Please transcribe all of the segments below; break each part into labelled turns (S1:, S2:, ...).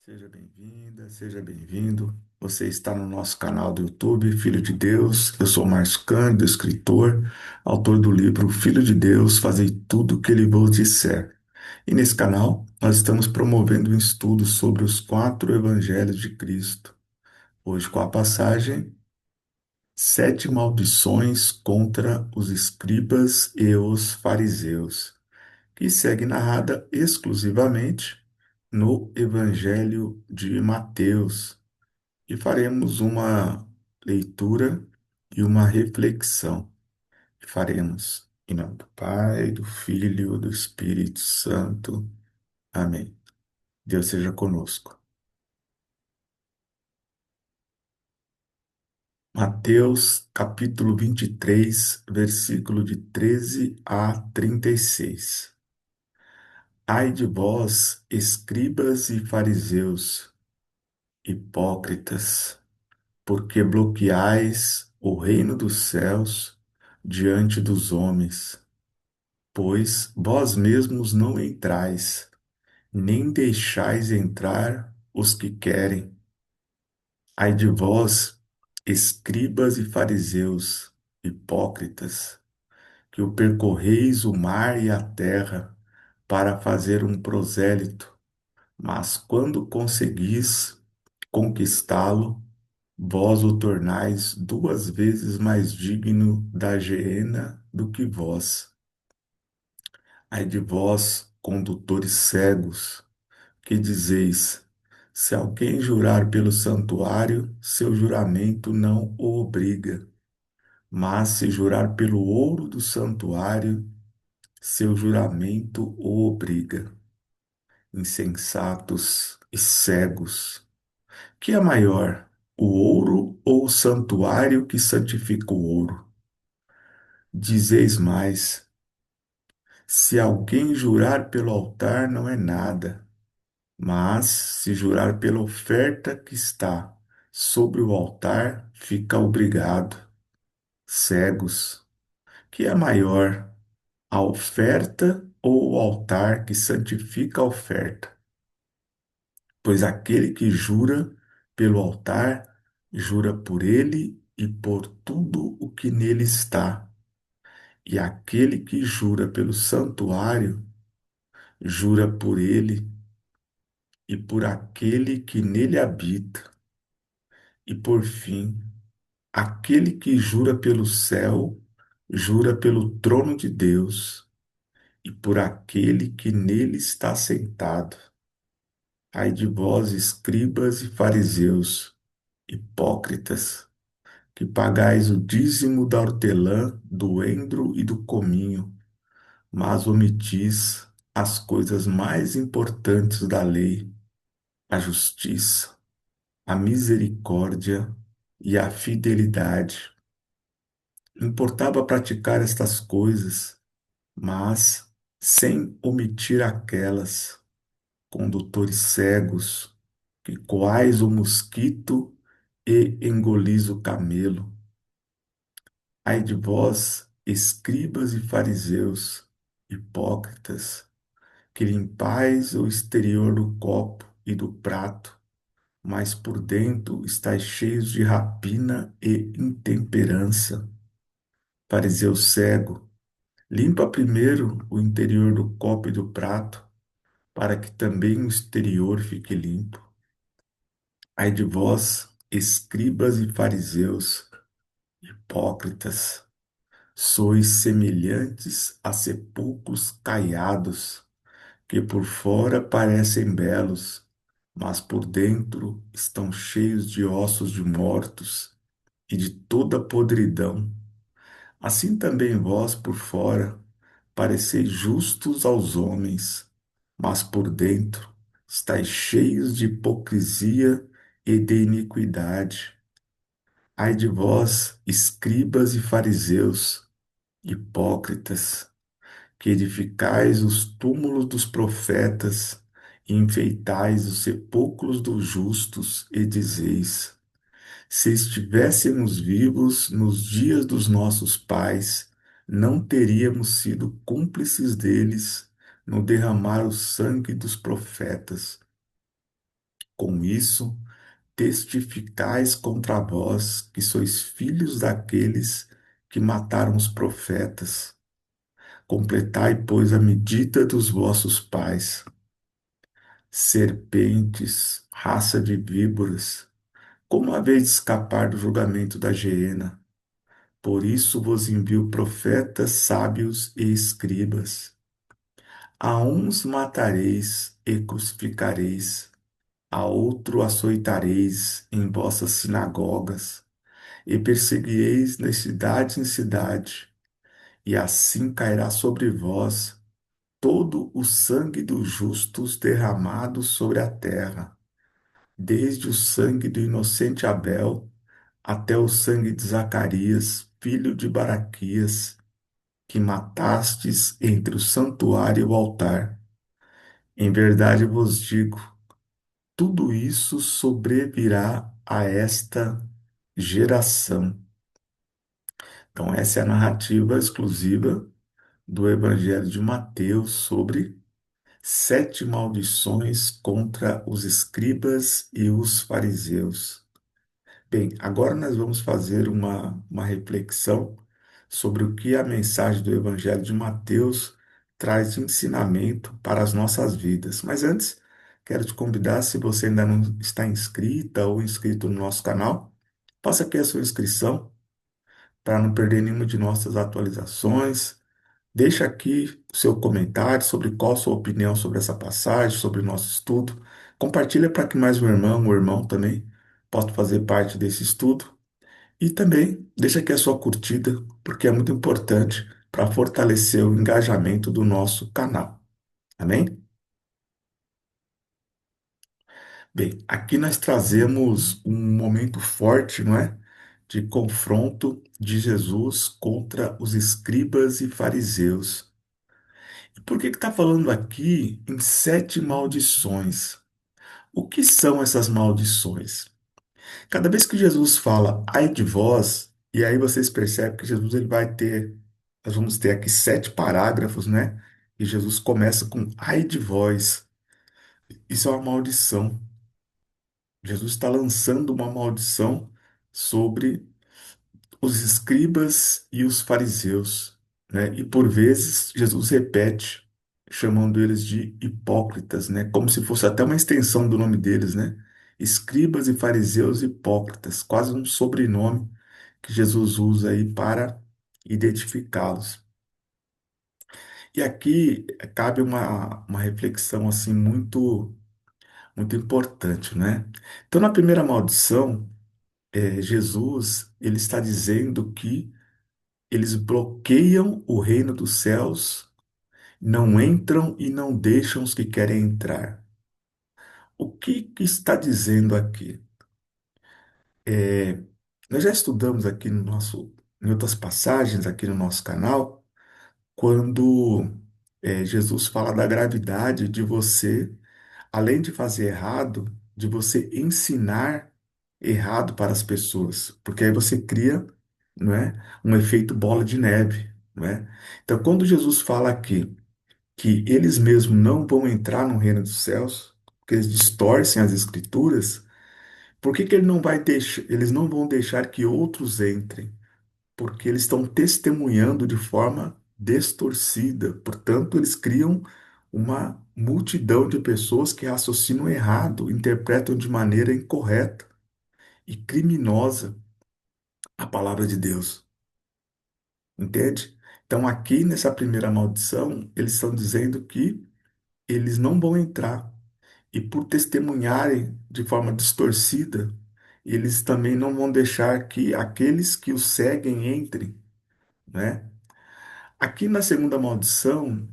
S1: Seja bem-vinda, seja bem-vindo. Você está no nosso canal do YouTube, Filho de Deus. Eu sou Márcio Cândido, escritor, autor do livro Filho de Deus, Fazei tudo o que ele vos disser. E nesse canal, nós estamos promovendo um estudo sobre os quatro evangelhos de Cristo. Hoje, com a passagem Sete maldições contra os escribas e os fariseus, que segue narrada exclusivamente no Evangelho de Mateus. E faremos uma leitura e uma reflexão. E faremos em nome do Pai, do Filho e do Espírito Santo. Amém. Deus seja conosco. Mateus, capítulo 23, versículo de 13 a 36. Ai de vós, escribas e fariseus, hipócritas, porque bloqueais o reino dos céus diante dos homens, pois vós mesmos não entrais, nem deixais entrar os que querem. Ai de vós, escribas e fariseus, hipócritas, que o percorreis o mar e a terra para fazer um prosélito, mas quando conseguis conquistá-lo, vós o tornais duas vezes mais digno da geena do que vós. Ai de vós, condutores cegos, que dizeis: se alguém jurar pelo santuário, seu juramento não o obriga, mas se jurar pelo ouro do santuário, seu juramento o obriga. Insensatos e cegos, que é maior, o ouro ou o santuário que santifica o ouro? Dizeis mais: se alguém jurar pelo altar, não é nada, mas se jurar pela oferta que está sobre o altar, fica obrigado. Cegos, que é maior, a oferta ou o altar que santifica a oferta? Pois aquele que jura pelo altar, jura por ele e por tudo o que nele está. E aquele que jura pelo santuário, jura por ele e por aquele que nele habita. E por fim, aquele que jura pelo céu, jura pelo trono de Deus e por aquele que nele está sentado. Ai de vós, escribas e fariseus, hipócritas, que pagais o dízimo da hortelã, do endro e do cominho, mas omitis as coisas mais importantes da lei: a justiça, a misericórdia e a fidelidade. Importava praticar estas coisas, mas sem omitir aquelas. Condutores cegos, que coais o mosquito e engolis o camelo. Ai de vós, escribas e fariseus, hipócritas, que limpais o exterior do copo e do prato, mas por dentro estáis cheios de rapina e intemperança. Fariseu cego, limpa primeiro o interior do copo e do prato, para que também o exterior fique limpo. Ai de vós, escribas e fariseus, hipócritas, sois semelhantes a sepulcros caiados, que por fora parecem belos, mas por dentro estão cheios de ossos de mortos e de toda podridão. Assim também vós, por fora, pareceis justos aos homens, mas por dentro estáis cheios de hipocrisia e de iniquidade. Ai de vós, escribas e fariseus, hipócritas, que edificais os túmulos dos profetas e enfeitais os sepulcros dos justos, e dizeis: se estivéssemos vivos nos dias dos nossos pais, não teríamos sido cúmplices deles no derramar o sangue dos profetas. Com isso, testificais contra vós que sois filhos daqueles que mataram os profetas. Completai, pois, a medida dos vossos pais. Serpentes, raça de víboras, como haveis de escapar do julgamento da geena? Por isso vos envio profetas, sábios e escribas. A uns matareis e crucificareis, a outro açoitareis em vossas sinagogas, e perseguireis de cidade em cidade, e assim cairá sobre vós todo o sangue dos justos derramado sobre a terra, desde o sangue do inocente Abel até o sangue de Zacarias, filho de Baraquias, que matastes entre o santuário e o altar. Em verdade vos digo, tudo isso sobrevirá a esta geração. Então, essa é a narrativa exclusiva do Evangelho de Mateus sobre 7 maldições contra os escribas e os fariseus. Bem, agora nós vamos fazer uma reflexão sobre o que a mensagem do Evangelho de Mateus traz de ensinamento para as nossas vidas. Mas antes, quero te convidar, se você ainda não está inscrita ou inscrito no nosso canal, faça aqui a sua inscrição para não perder nenhuma de nossas atualizações. Deixa aqui o seu comentário sobre qual a sua opinião sobre essa passagem, sobre o nosso estudo. Compartilha para que mais um irmão também, possa fazer parte desse estudo. E também deixa aqui a sua curtida, porque é muito importante para fortalecer o engajamento do nosso canal. Amém? Bem, aqui nós trazemos um momento forte, não é? De confronto de Jesus contra os escribas e fariseus. E por que está falando aqui em 7 maldições? O que são essas maldições? Cada vez que Jesus fala, ai de vós, e aí vocês percebem que Jesus ele vai ter, nós vamos ter aqui 7 parágrafos, né? E Jesus começa com ai de vós. Isso é uma maldição. Jesus está lançando uma maldição sobre os escribas e os fariseus, né? E por vezes Jesus repete, chamando eles de hipócritas, né? Como se fosse até uma extensão do nome deles, né? Escribas e fariseus hipócritas, quase um sobrenome que Jesus usa aí para identificá-los. E aqui cabe uma reflexão assim muito importante, né? Então, na primeira maldição, Jesus ele está dizendo que eles bloqueiam o reino dos céus, não entram e não deixam os que querem entrar. O que está dizendo aqui? Nós já estudamos aqui no nosso, em outras passagens aqui no nosso canal, quando Jesus fala da gravidade de você, além de fazer errado, de você ensinar errado para as pessoas, porque aí você cria, não é, um efeito bola de neve, não é? Então, quando Jesus fala aqui que eles mesmos não vão entrar no reino dos céus, que eles distorcem as escrituras, por que que ele não vai deixar, eles não vão deixar que outros entrem? Porque eles estão testemunhando de forma distorcida. Portanto, eles criam uma multidão de pessoas que raciocinam errado, interpretam de maneira incorreta e criminosa a palavra de Deus. Entende? Então, aqui nessa primeira maldição, eles estão dizendo que eles não vão entrar. E por testemunharem de forma distorcida, eles também não vão deixar que aqueles que o seguem entrem, né? Aqui na segunda maldição,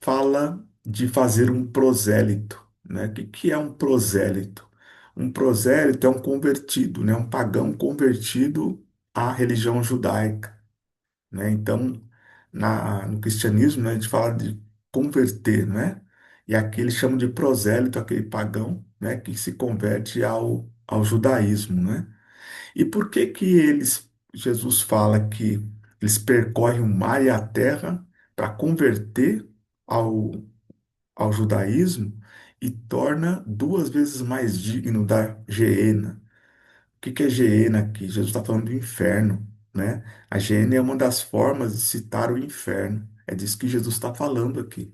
S1: fala de fazer um prosélito, né? O que que é um prosélito? Um prosélito é um convertido, né? Um pagão convertido à religião judaica, né? Então, no cristianismo, né, a gente fala de converter, né? E aqui eles chamam de prosélito, aquele pagão, né, que se converte ao judaísmo, né? E por que que Jesus fala que eles percorrem o mar e a terra para converter ao ao judaísmo e torna duas vezes mais digno da Geena. O que que é Geena aqui? Jesus está falando do inferno, né? A Geena é uma das formas de citar o inferno. É disso que Jesus está falando aqui,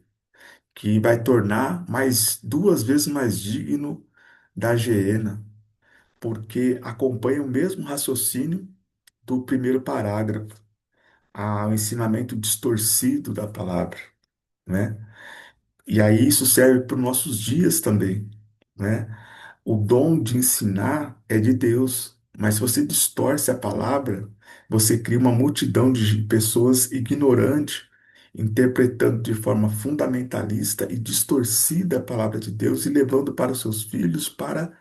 S1: que vai tornar mais duas vezes mais digno da Geena, porque acompanha o mesmo raciocínio do primeiro parágrafo, o ensinamento distorcido da palavra, né? E aí isso serve para os nossos dias também, né? O dom de ensinar é de Deus, mas se você distorce a palavra, você cria uma multidão de pessoas ignorantes, interpretando de forma fundamentalista e distorcida a palavra de Deus e levando para os seus filhos, para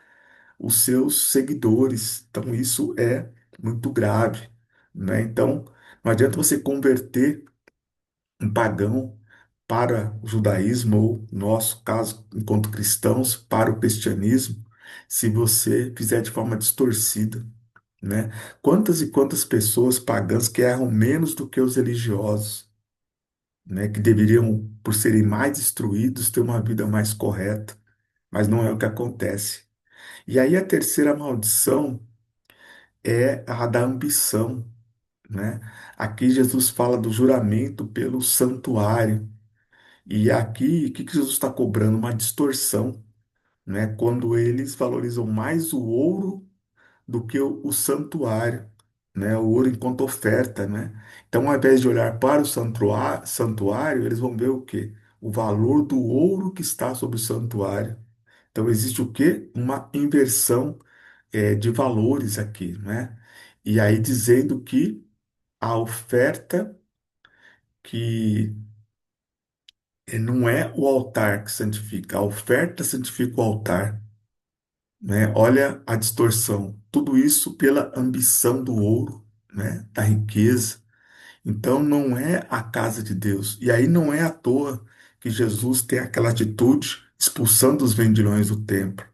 S1: os seus seguidores. Então isso é muito grave, né? Então não adianta você converter um pagão para o judaísmo, ou, no nosso caso, enquanto cristãos, para o cristianismo, se você fizer de forma distorcida, né? Quantas e quantas pessoas pagãs que erram menos do que os religiosos, né? Que deveriam, por serem mais instruídos, ter uma vida mais correta, mas não é o que acontece. E aí a terceira maldição é a da ambição, né? Aqui Jesus fala do juramento pelo santuário. E aqui, o que que Jesus está cobrando? Uma distorção, né? Quando eles valorizam mais o ouro do que o santuário, né? O ouro enquanto oferta, né? Então, ao invés de olhar para o santuário, eles vão ver o quê? O valor do ouro que está sobre o santuário. Então, existe o quê? Uma inversão, de valores aqui, né? E aí dizendo que a oferta que não é o altar que santifica, a oferta santifica o altar, né? Olha a distorção. Tudo isso pela ambição do ouro, né? Da riqueza. Então não é a casa de Deus. E aí não é à toa que Jesus tem aquela atitude expulsando os vendilhões do templo,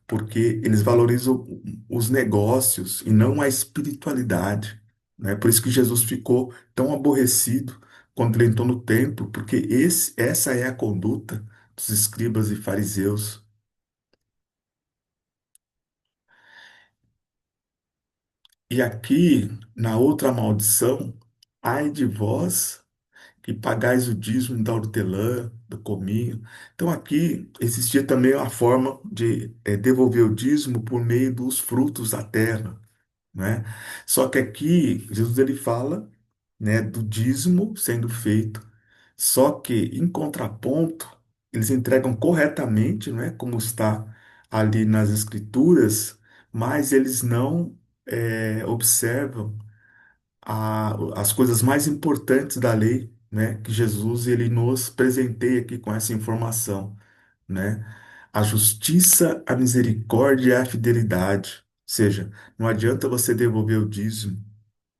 S1: porque eles valorizam os negócios e não a espiritualidade, né? Por isso que Jesus ficou tão aborrecido quando ele entrou no templo, porque essa é a conduta dos escribas e fariseus. E aqui, na outra maldição, ai de vós que pagais o dízimo da hortelã, do cominho. Então aqui existia também a forma de devolver o dízimo por meio dos frutos da terra, né? Só que aqui Jesus ele fala, né, do dízimo sendo feito, só que em contraponto eles entregam corretamente, né, como está ali nas Escrituras, mas eles não observam as coisas mais importantes da lei, né, que Jesus ele nos presenteia aqui com essa informação, né? A justiça, a misericórdia e a fidelidade. Ou seja, não adianta você devolver o dízimo,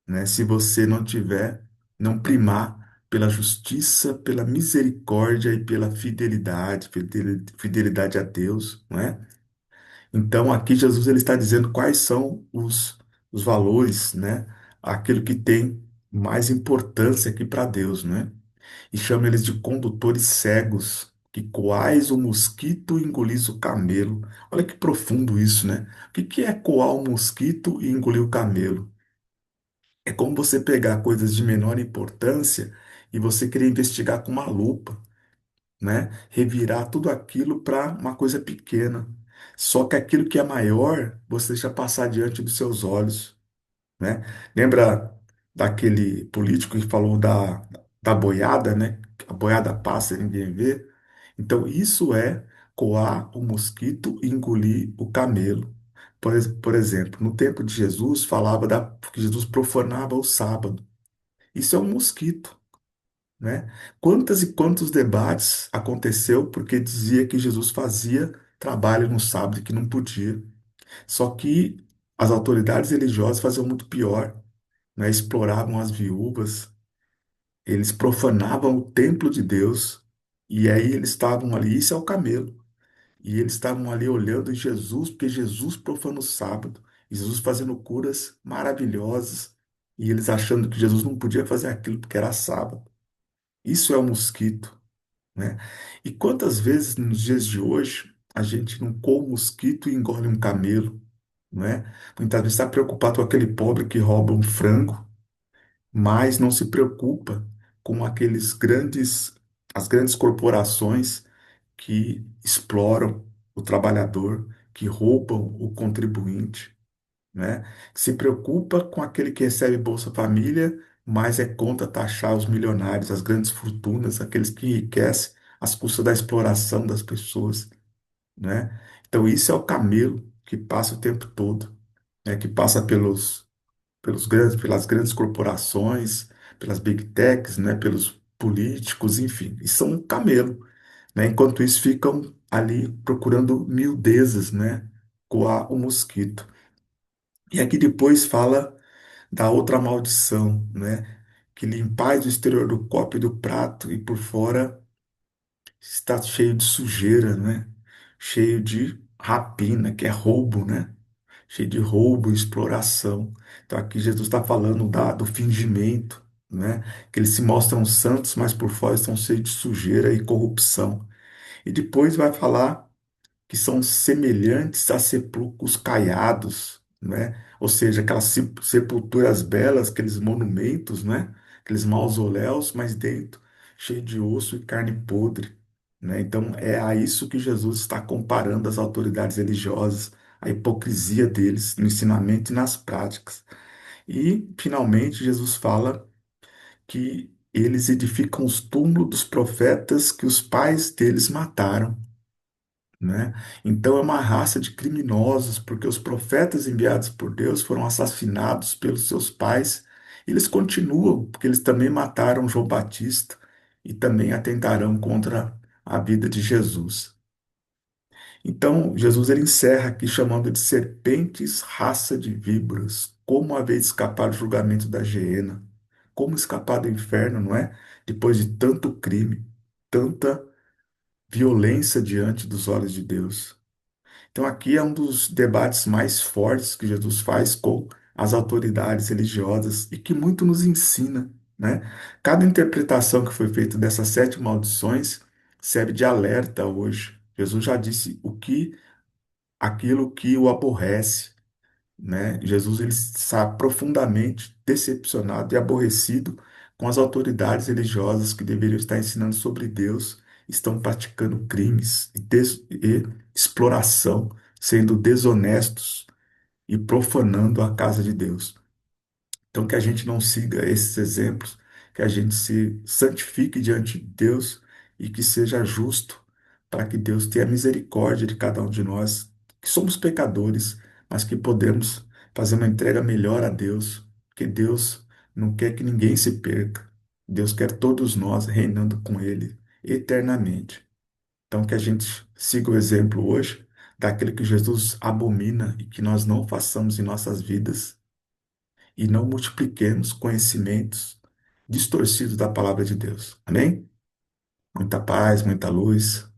S1: né? Se você não tiver, não primar pela justiça, pela misericórdia e pela fidelidade, fidelidade a Deus, não é? Então, aqui Jesus ele está dizendo quais são os valores, né? Aquilo que tem mais importância aqui para Deus, né? E chama eles de condutores cegos, que coais o mosquito e engolis o camelo. Olha que profundo isso, né? O que que é coar o mosquito e engolir o camelo? É como você pegar coisas de menor importância e você querer investigar com uma lupa, né? Revirar tudo aquilo para uma coisa pequena. Só que aquilo que é maior, você deixa passar diante dos seus olhos, né? Lembra daquele político que falou da boiada, né? A boiada passa e ninguém vê. Então, isso é coar o mosquito e engolir o camelo. Por exemplo, no tempo de Jesus, falava que Jesus profanava o sábado. Isso é um mosquito, né? Quantas e quantos debates aconteceu porque dizia que Jesus fazia trabalho no sábado e que não podia. Só que as autoridades religiosas faziam muito pior, né? Exploravam as viúvas, eles profanavam o templo de Deus, e aí eles estavam ali, isso é o camelo, e eles estavam ali olhando Jesus, porque Jesus profana o sábado, e Jesus fazendo curas maravilhosas, e eles achando que Jesus não podia fazer aquilo porque era sábado. Isso é o mosquito, né? E quantas vezes nos dias de hoje a gente não come um mosquito e engole um camelo, não é? Muitas vezes está preocupado com aquele pobre que rouba um frango, mas não se preocupa com as grandes corporações que exploram o trabalhador, que roubam o contribuinte, né? Se preocupa com aquele que recebe Bolsa Família, mas é contra taxar os milionários, as grandes fortunas, aqueles que enriquecem às custas da exploração das pessoas, né? Então isso é o camelo que passa o tempo todo, né? Que passa pelas grandes corporações, pelas big techs, né? Pelos políticos, enfim, e são um camelo, né? Enquanto isso ficam ali procurando miudezas, né? O mosquito. E aqui depois fala da outra maldição, né? Que limpais o exterior do copo e do prato e por fora está cheio de sujeira, né? Cheio de rapina, que é roubo, né? Cheio de roubo e exploração. Então aqui Jesus está falando do fingimento, né? Que eles se mostram santos, mas por fora estão cheios de sujeira e corrupção. E depois vai falar que são semelhantes a sepulcros caiados, né? Ou seja, aquelas sepulturas belas, aqueles monumentos, né? Aqueles mausoléus, mas dentro cheio de osso e carne podre, né? Então é a isso que Jesus está comparando as autoridades religiosas, a hipocrisia deles no ensinamento e nas práticas. E finalmente Jesus fala que eles edificam os túmulos dos profetas que os pais deles mataram, né? Então é uma raça de criminosos, porque os profetas enviados por Deus foram assassinados pelos seus pais. Eles continuam, porque eles também mataram João Batista e também atentarão contra a vida de Jesus. Então, Jesus ele encerra aqui chamando de serpentes, raça de víboras. Como haver de escapar do julgamento da geena? Como escapar do inferno, não é? Depois de tanto crime, tanta violência diante dos olhos de Deus. Então, aqui é um dos debates mais fortes que Jesus faz com as autoridades religiosas e que muito nos ensina, né? Cada interpretação que foi feita dessas sete maldições serve de alerta hoje. Jesus já disse aquilo que o aborrece, né? Jesus ele está profundamente decepcionado e aborrecido com as autoridades religiosas que deveriam estar ensinando sobre Deus, estão praticando crimes e exploração, sendo desonestos e profanando a casa de Deus. Então, que a gente não siga esses exemplos, que a gente se santifique diante de Deus e que seja justo, para que Deus tenha misericórdia de cada um de nós, que somos pecadores, mas que podemos fazer uma entrega melhor a Deus, porque Deus não quer que ninguém se perca. Deus quer todos nós reinando com Ele eternamente. Então, que a gente siga o exemplo hoje daquele que Jesus abomina e que nós não façamos em nossas vidas e não multipliquemos conhecimentos distorcidos da palavra de Deus. Amém? Muita paz, muita luz.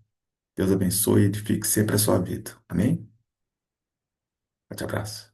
S1: Deus abençoe e edifique sempre a sua vida. Amém? Forte abraço.